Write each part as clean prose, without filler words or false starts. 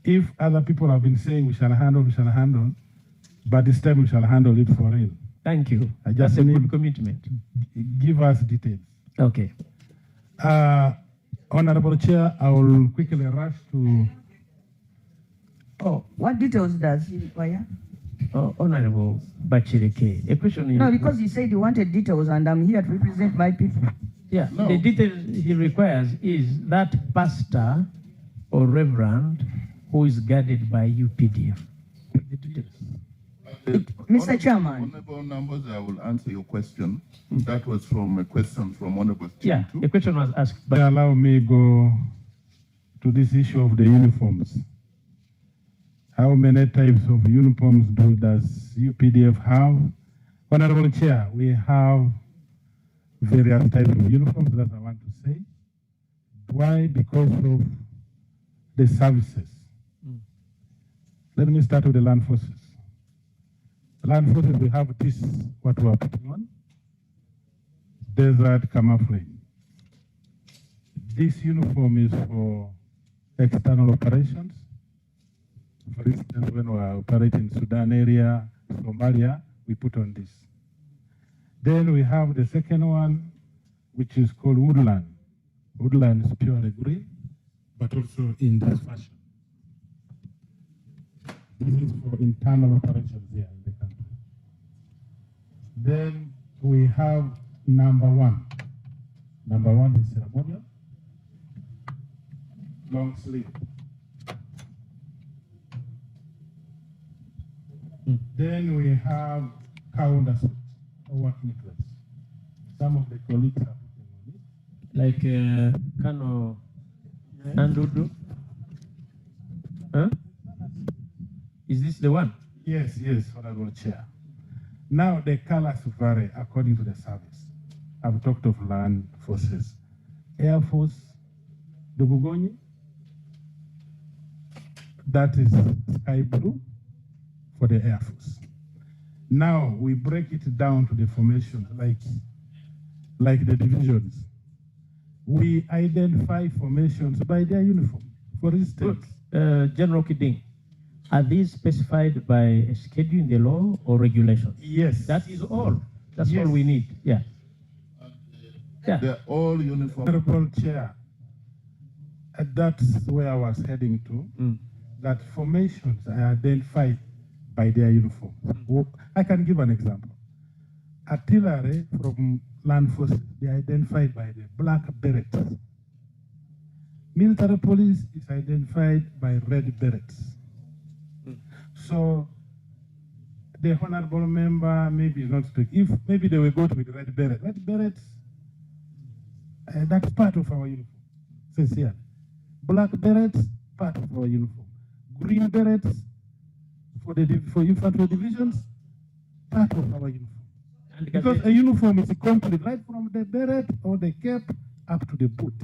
if other people have been saying we shall handle, but this time we shall handle it for real. Thank you. I just That's a need good commitment. Give us details. Okay. Honorable Chair, I will quickly rush to. Oh, what details does he require? Oh, Honorable Bachirike, a question. No, because he said he wanted details and I'm here to represent my people. Yeah, no. The details he requires is that pastor or reverend who is guarded by UPDF. The details. Mr. Chairman. Honorable Numbers, I will answer your question. That was from a question from Honorable Yeah, the question was asked. But allow me go to this issue of the uniforms. How many types of uniforms does UPDF have? Honorable Chair, we have various types of uniforms, that I want to say. Why? Because of the services. Let me start with the land forces. Land forces, we have this, what we are putting on, desert camouflage. This uniform is for external operations. For instance, when we are operating in Sudan area, Somalia, we put on this. Then we have the second one, which is called woodland. Woodland is purely green, but also in this fashion. This is for internal operations here in the country. Then we have number one. Number one is ceremonial, long sleeve. Then we have counter suit or working dress. Some of the colleagues are putting on it. Like Kano Nandudu? Huh? Is this the one? Yes, Honorable Chair. Now the colors vary according to the service. I've talked of land forces. Air Force, the Bugoni, that is sky blue for the Air Force. Now we break it down to the formations, like the divisions. We identify formations by their uniform. For instance, General Okiding, are these specified by a schedule in the law or regulations? yes. That is all. That's Yes. all we need. Yeah. They're all uniform. Honorable Chair, that's where I was heading to, that formations are identified by their uniform. I can give an example. Artillery from land forces, they are identified by the black berets. Military police is identified by red berets. So the honorable member maybe is not speaking. If maybe they will go with red beret. Red berets, that's part of our uniform, sincerely. Black berets, part of our uniform. Green berets, for infantry divisions, part of our uniform. Because a uniform is complete, right from the beret or the cap up to the boot.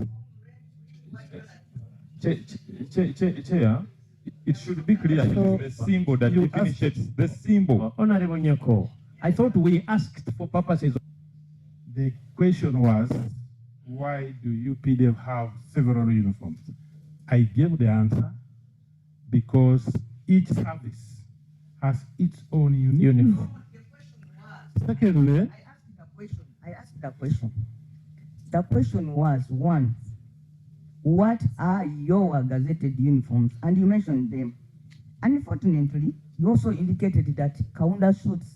Chair, it should be clear, So, the symbol that differentiates the symbol. Honorable Nyako, I thought we asked for purposes. The question was, why do UPDF have several uniforms? I gave the answer, because each service has its own uniform. Secondly, I asked the question. The question was, one, what are your gazetted uniforms? And you mentioned them. Unfortunately, you also indicated that counter suits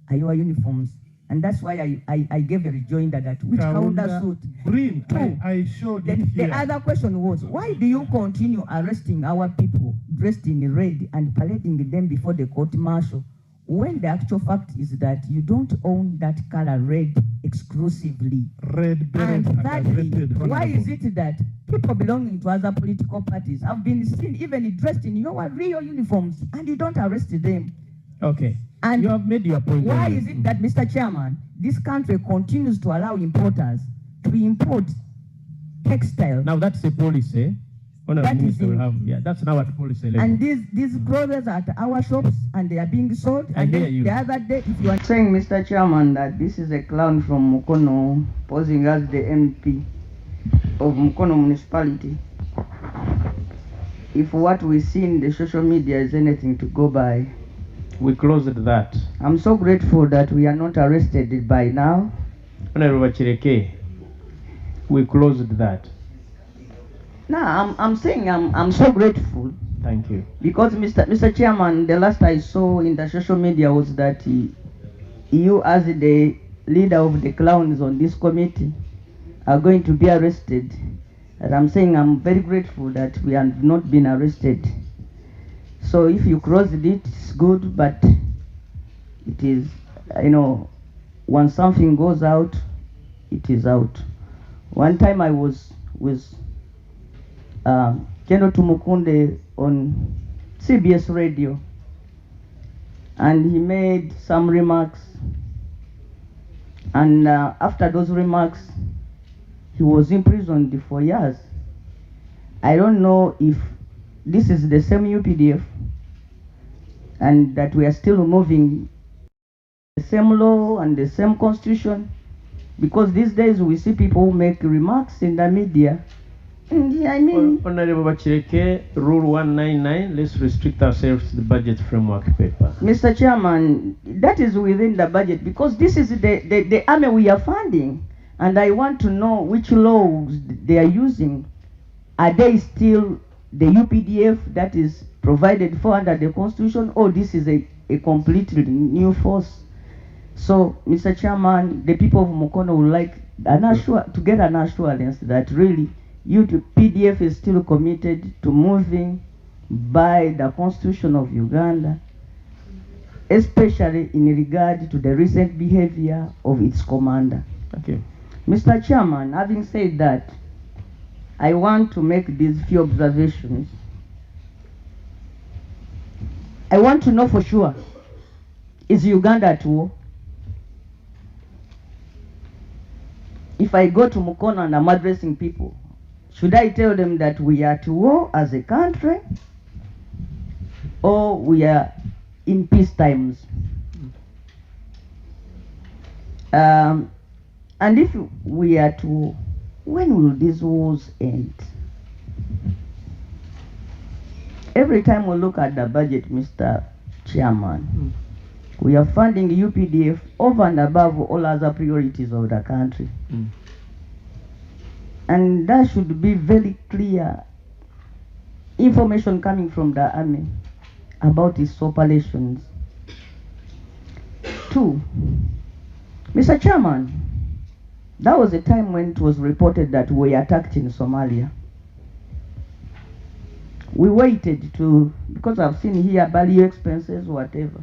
are your uniforms. And that's why I gave a rejoinder that which counter suit? Green. Two. I showed it Then here. the other question was, why do you continue arresting our people dressed in red and parading them before the court martial, when the actual fact is that you don't own that color red exclusively? Red berets And are thirdly, gazetted, why is honorable. it that people belonging to other political parties have been seen even dressed in your real uniforms and you don't arrest them? Okay. And you have made your point. Why is it that, Mr. Chairman, this country continues to allow importers to import textiles? Now that's a policy. Honorable That is Minister will in- have, yeah, that's now at policy level. And these clothes are at our shops and they are being sold. I And hear then you. the other day, if you are saying, Mr. Chairman, that this is a clown from Mukono posing as the MP of Mukono municipality. if what we see in the social media is anything to go by. We closed that. I'm so grateful that we are not arrested by now. Honorable Chireke, we closed that. Now, I'm saying I'm so grateful Thank you. because Mr. Chairman, the last I saw in the social media was that you, as the leader of the clowns on this committee, are going to be arrested. And I'm saying I'm very grateful that we have not been arrested. So if you closed it, it's good, but it is, when something goes out, it is out. One time I was with Kendo Tumukunde on CBS radio, and he made some remarks, and after those remarks, he was imprisoned for years. I don't know if this is the same UPDF and that we are still moving the same law and the same constitution, because these days we see people make remarks in the media. And I mean, Honorable Bachireke, Rule 199, let's restrict ourselves to the budget framework paper. Mr. Chairman, that is within the budget, because this is the army we are funding, and I want to know which laws they are using. Are they still the UPDF that is provided for under the Constitution, or this is a completely new force? So, Mr. Chairman, the people of Mukono would like to get an assurance that really UPDF is still committed to moving by the Constitution of Uganda, especially in regard to the recent behavior of its commander. Thank you. Mr. Chairman, having said that, I want to make these few observations. I want to know for sure, is Uganda at war? If I go to Mukono and I'm addressing people, should I tell them that we are at war as a country, or we are in peace times? And if we are at war, when will these wars end? Every time we look at the budget, Mr. Chairman, we are funding UPDF over and above all other priorities of the country. And that should be very clear information coming from the army about its operations. 2, Mr. Chairman, that was a time when it was reported that we were attacked in Somalia. We waited because I've seen here value expenses, whatever.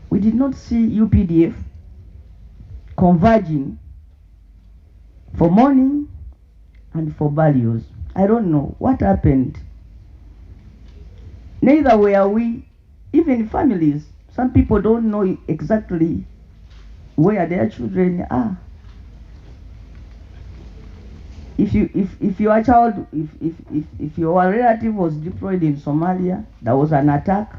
We did not see UPDF converging for money and for values. I don't know what happened. Neither were we, even families. Some people don't know exactly where their children are. If your child, if your relative was deployed in Somalia, there was an attack,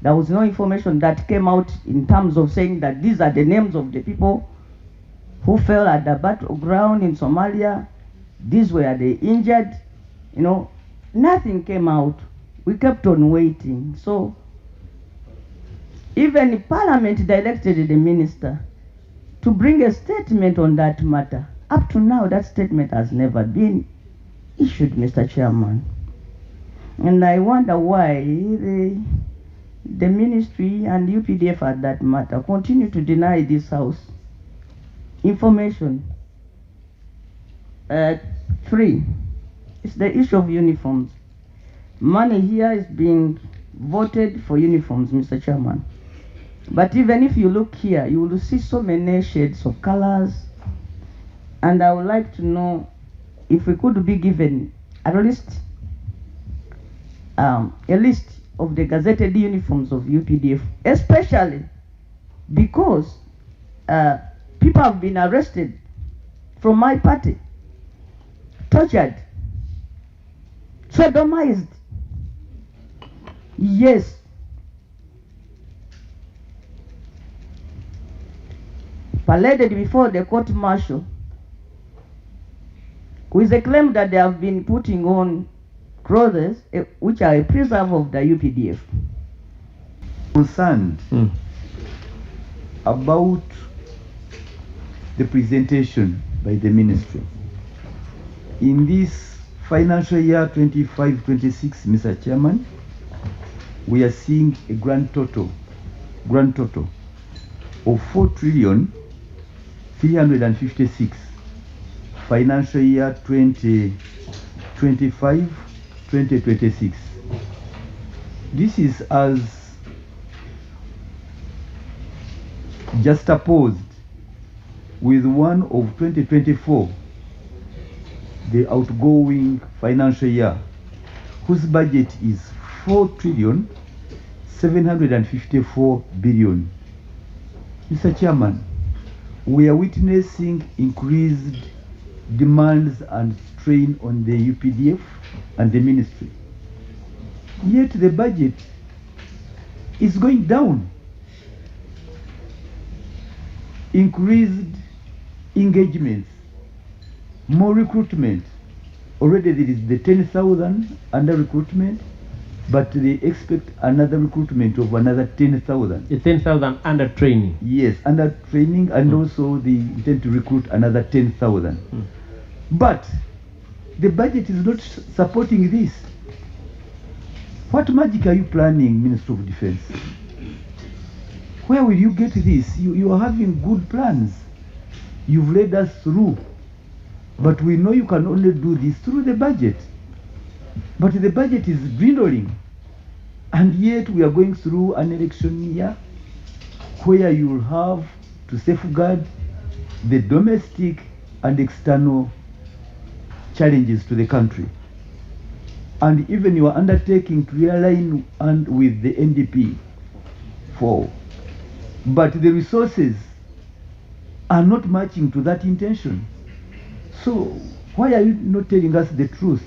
there was no information that came out in terms of saying that these are the names of the people who fell at the battleground in Somalia, these were the injured, nothing came out. We kept on waiting. So even Parliament directed the minister to bring a statement on that matter. Up to now, that statement has never been issued, Mr. Chairman. And I wonder why the ministry and UPDF at that matter continue to deny this House information. 3, it's the issue of uniforms. Money here is being voted for uniforms, Mr. Chairman. But even if you look here, you will see so many shades of colors. And I would like to know if we could be given at least a list of the gazetted uniforms of UPDF, especially because people have been arrested from my party, tortured, sodomized. Yes. Paraded before the court martial with a claim that they have been putting on clothes which are a preserve of the UPDF. Concerned about the presentation by the ministry. In this financial year 25-26, Mr. Chairman, we are seeing a grand total of 4,356,000,000 financial year 2025-2026. This is as juxtaposed with one of 2024, the outgoing financial year, whose budget is 4,754,000,000,000. Mr. Chairman, we are witnessing increased demands and strain on the UPDF and the ministry. Yet the budget is going down. Increased engagements, more recruitment. Already there is the 10,000 under recruitment, but they expect another recruitment of another 10,000. The 10,000 under training. Yes, under training, and also they intend to recruit another 10,000. But the budget is not supporting this. What magic are you planning, Minister of Defense? Where will you get this? You are having good plans. You've led us through. But we know you can only do this through the budget. But the budget is dwindling. And yet we are going through an election year where you will have to safeguard the domestic and external challenges to the country. And even you are undertaking to realign and with the NDP for. But the resources are not matching to that intention. So why are you not telling us the truth?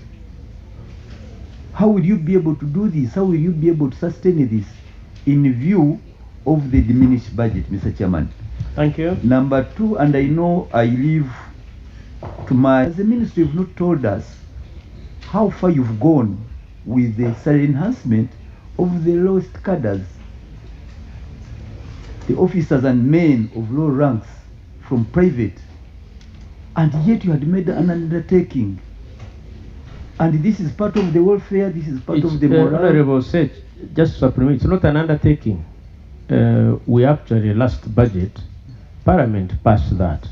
How will you be able to do this? How will you be able to sustain this in view of the diminished budget, Mr. Chairman? Thank you. Number two, and I know I leave to my, as the ministry have not told us how far you've gone with the salary enhancement of the lowest cadres, the officers and men of low ranks from private, and yet you had made an undertaking. And this is part of the welfare, this is part of the morale. Honorable said, just supplement, it's not an undertaking. We actually, last budget, Parliament passed that.